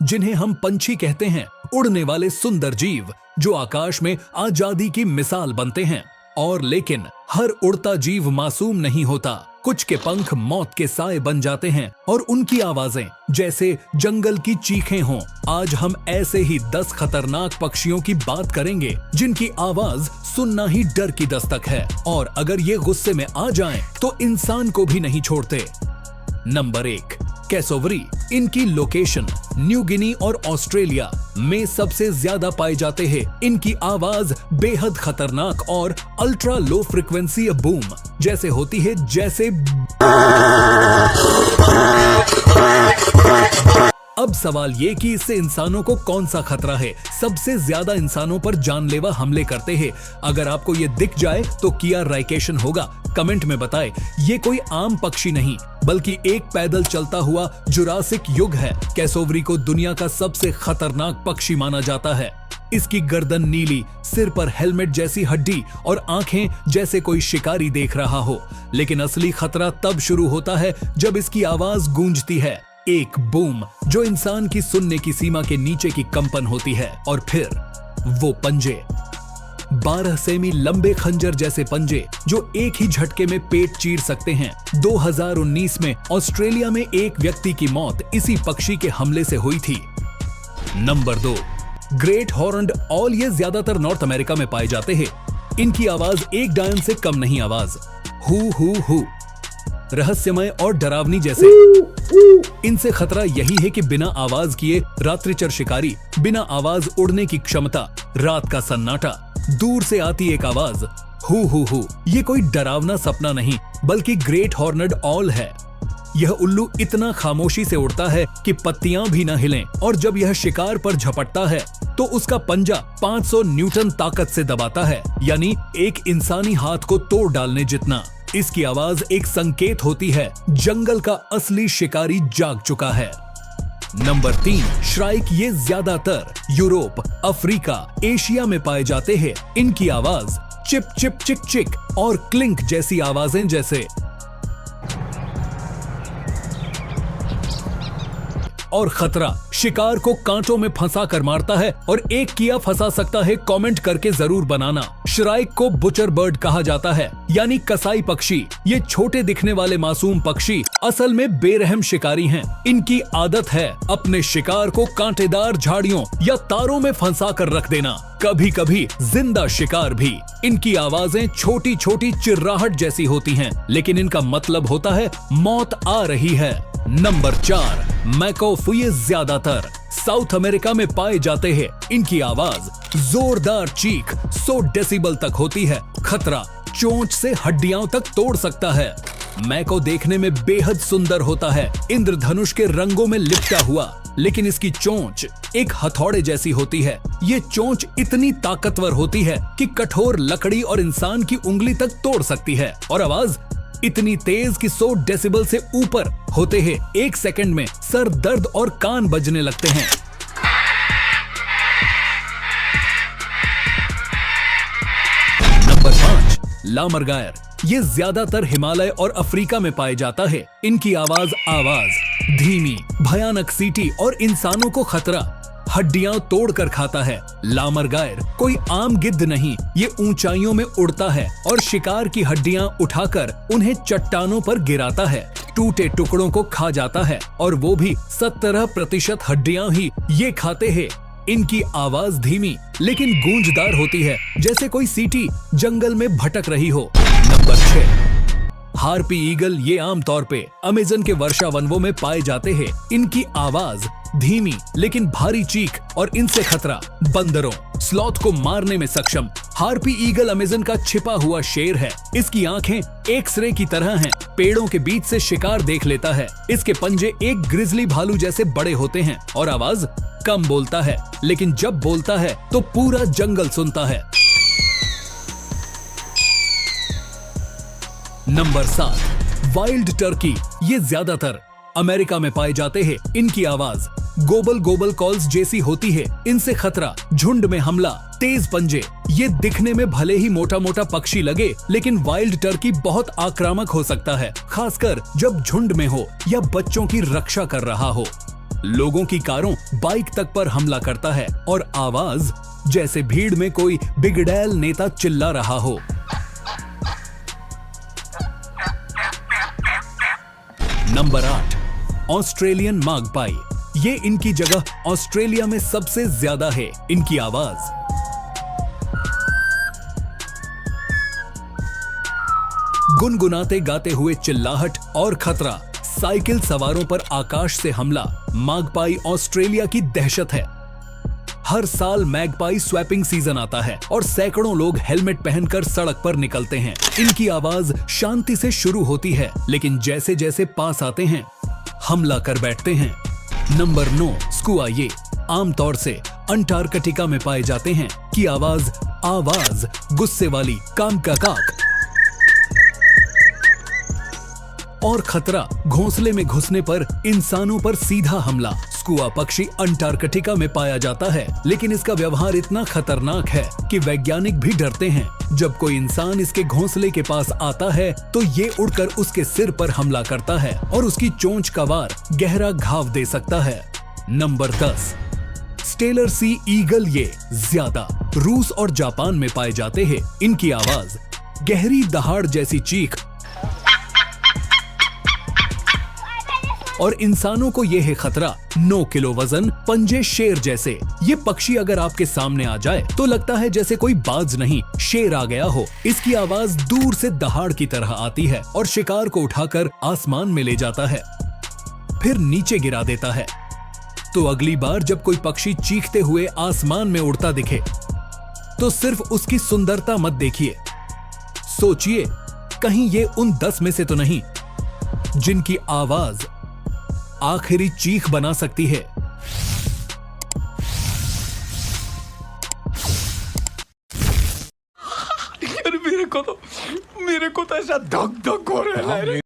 जिन्हें हम पंछी कहते हैं, उड़ने वाले सुंदर जीव जो आकाश में आजादी की मिसाल बनते हैं। और लेकिन हर उड़ता जीव मासूम नहीं होता। कुछ के पंख मौत के साए बन जाते हैं और उनकी आवाजें जैसे जंगल की चीखें हों। आज हम ऐसे ही 10 खतरनाक पक्षियों की बात करेंगे जिनकी आवाज सुनना ही डर की दस्तक है, और अगर ये गुस्से में आ जाएं तो इंसान को भी नहीं छोड़ते। Number 1, cassowary. इनकी लोकेशन न्यू गिनी और ऑस्ट्रेलिया में सबसे ज्यादा पाए जाते हैं। इनकी आवाज बेहद खतरनाक और अल्ट्रा लो फ्रिक्वेंसी बूम जैसे होती है, जैसे। अब सवाल ये कि इससे इंसानों को कौन सा खतरा है। सबसे ज्यादा इंसानों पर जानलेवा हमले करते हैं। अगर आपको ये दिख जाए तो किया राइकेशन होगा। कमेंट में बताएं। ये कोई आम पक्षी नहीं बल्कि एक पैदल चलता हुआ जुरासिक युग है। कैसोवरी को दुनिया का सबसे खतरनाक पक्षी माना जाता है। इसकी गर्दन नीली, सिर पर हेलमेट जैसी हड्डी और आंखें जैसे कोई शिकारी देख रहा हो। लेकिन असली खतरा तब शुरू होता है जब इसकी आवाज गूंजती है, एक बूम जो इंसान की सुनने की सीमा के नीचे की कंपन होती है। और फिर वो पंजे, 12 सेमी लंबे खंजर जैसे पंजे जो एक ही झटके में पेट चीर सकते हैं। 2019 में ऑस्ट्रेलिया में एक व्यक्ति की मौत इसी पक्षी के हमले से हुई थी। Number 2, great horned all. ये ज्यादातर नॉर्थ अमेरिका में पाए जाते हैं। इनकी आवाज एक डायन से कम नहीं आवाज, हु रहस्यमय और डरावनी जैसे। इनसे खतरा यही है कि बिना आवाज किए रात्रिचर शिकारी, बिना आवाज उड़ने की क्षमता, रात का सन्नाटा, दूर से आती एक आवाज, हु। ये कोई डरावना सपना नहीं बल्कि ग्रेट हॉर्न्ड ऑल है। यह उल्लू इतना खामोशी से उड़ता है कि पत्तियां भी न हिलें, और जब यह शिकार पर झपटता है तो उसका पंजा 500 न्यूटन ताकत से दबाता है, यानी एक इंसानी हाथ को तोड़ डालने जितना। इसकी आवाज एक संकेत होती है जंगल का असली शिकारी जाग चुका है। Number 3, shrike. ये ज्यादातर यूरोप, अफ्रीका, एशिया में पाए जाते हैं। इनकी आवाज चिप चिप चिक चिक और क्लिंक जैसी आवाजें जैसे। और खतरा शिकार को कांटों में फंसा कर मारता है, और एक किया फंसा सकता है। कमेंट करके जरूर बनाना। श्राइक को बुचर बर्ड कहा जाता है, यानी कसाई पक्षी। ये छोटे दिखने वाले मासूम पक्षी असल में बेरहम शिकारी हैं। इनकी आदत है अपने शिकार को कांटेदार झाड़ियों या तारों में फंसा कर रख देना, कभी कभी जिंदा शिकार भी। इनकी आवाजें छोटी छोटी चिर्राहट जैसी होती हैं, लेकिन इनका मतलब होता है मौत आ रही है। नंबर 4, मैकाऊ। ये ज्यादातर साउथ अमेरिका में पाए जाते हैं। इनकी आवाज जोरदार चीख 100 डेसिबल तक होती है। खतरा चोंच से हड्डियां तक तोड़ सकता है। मैकाऊ देखने में बेहद सुंदर होता है, इंद्रधनुष के रंगों में लिपटा हुआ, लेकिन इसकी चोंच एक हथौड़े जैसी होती है। ये चोंच इतनी ताकतवर होती है कि कठोर लकड़ी और इंसान की उंगली तक तोड़ सकती है। और आवाज इतनी तेज कि 100 डेसिबल से ऊपर होते हैं। 1 सेकंड में सर दर्द और कान बजने लगते हैं। नंबर 5, लामरगायर। ये ज्यादातर हिमालय और अफ्रीका में पाए जाता है। इनकी आवाज धीमी, भयानक सीटी और इंसानों को खतरा, हड्डियां तोड़कर खाता है। लामरगायर कोई आम गिद्ध नहीं, ये ऊंचाइयों में उड़ता है और शिकार की हड्डियां उठाकर उन्हें चट्टानों पर गिराता है, टूटे टुकड़ों को खा जाता है, और वो भी 70% हड्डियां ही ये खाते हैं। इनकी आवाज धीमी लेकिन गूंजदार होती है, जैसे कोई सीटी जंगल में भटक रही हो। Number 6, harpy eagle. ये आमतौर पे अमेज़न के वर्षा वनों में पाए जाते हैं। इनकी आवाज धीमी लेकिन भारी चीख, और इनसे खतरा बंदरों, स्लॉथ को मारने में सक्षम। हार्पी ईगल अमेज़न का छिपा हुआ शेर है। इसकी आंखें एक्सरे की तरह हैं, पेड़ों के बीच से शिकार देख लेता है। इसके पंजे एक ग्रिजली भालू जैसे बड़े होते हैं, और आवाज कम बोलता है, लेकिन जब बोलता है तो पूरा जंगल सुनता है। Number 7, wild Turkey. ये ज्यादातर अमेरिका में पाए जाते हैं। इनकी आवाज गोबल कॉल्स जैसी होती है। इनसे खतरा झुंड में हमला, तेज पंजे। ये दिखने में भले ही मोटा मोटा पक्षी लगे, लेकिन वाइल्ड टर्की बहुत आक्रामक हो सकता है, खासकर जब झुंड में हो या बच्चों की रक्षा कर रहा हो। लोगों की कारों, बाइक तक पर हमला करता है और आवाज जैसे भीड़ में कोई बिगड़ैल नेता चिल्ला रहा हो। Number 8, Australian magpie. ये इनकी जगह ऑस्ट्रेलिया में सबसे ज्यादा है। इनकी आवाज गुनगुनाते गाते हुए चिल्लाहट और खतरा, साइकिल सवारों पर आकाश से हमला। मैगपाई ऑस्ट्रेलिया की दहशत है। हर साल मैगपाई स्वैपिंग सीजन आता है और सैकड़ों लोग हेलमेट पहनकर सड़क पर निकलते हैं। इनकी आवाज शांति से शुरू होती है, लेकिन जैसे जैसे पास आते हैं हमला कर बैठते हैं। Number 9, skua. ये आमतौर से अंटार्कटिका में पाए जाते हैं। की आवाज गुस्से वाली, काम का काक और खतरा। घोंसले में घुसने पर इंसानों पर सीधा हमला। स्कुआ पक्षी अंटार्कटिका में पाया जाता है, लेकिन इसका व्यवहार इतना खतरनाक है कि वैज्ञानिक भी डरते हैं। जब कोई इंसान इसके घोंसले के पास आता है तो ये उड़कर उसके सिर पर हमला करता है और उसकी चोंच का वार गहरा घाव दे सकता है। Number 10, Steller sea eagle. ये ज्यादा रूस और जापान में पाए जाते हैं। इनकी आवाज गहरी दहाड़ जैसी चीख और इंसानों को ये है खतरा। 9 किलो वजन, पंजे शेर जैसे। ये पक्षी अगर आपके सामने आ जाए तो लगता है जैसे कोई बाज नहीं, शेर आ गया हो। इसकी आवाज दूर से दहाड़ की तरह आती है और शिकार को उठाकर आसमान में ले जाता है, फिर नीचे गिरा देता है। तो अगली बार जब कोई पक्षी चीखते हुए आसमान में उड़ता दिखे तो सिर्फ उसकी सुंदरता मत देखिए, सोचिए कहीं ये उन 10 में से तो नहीं जिनकी आवाज आखिरी चीख बना सकती है। यार मेरे को तो ऐसा धक धक हो रहा है।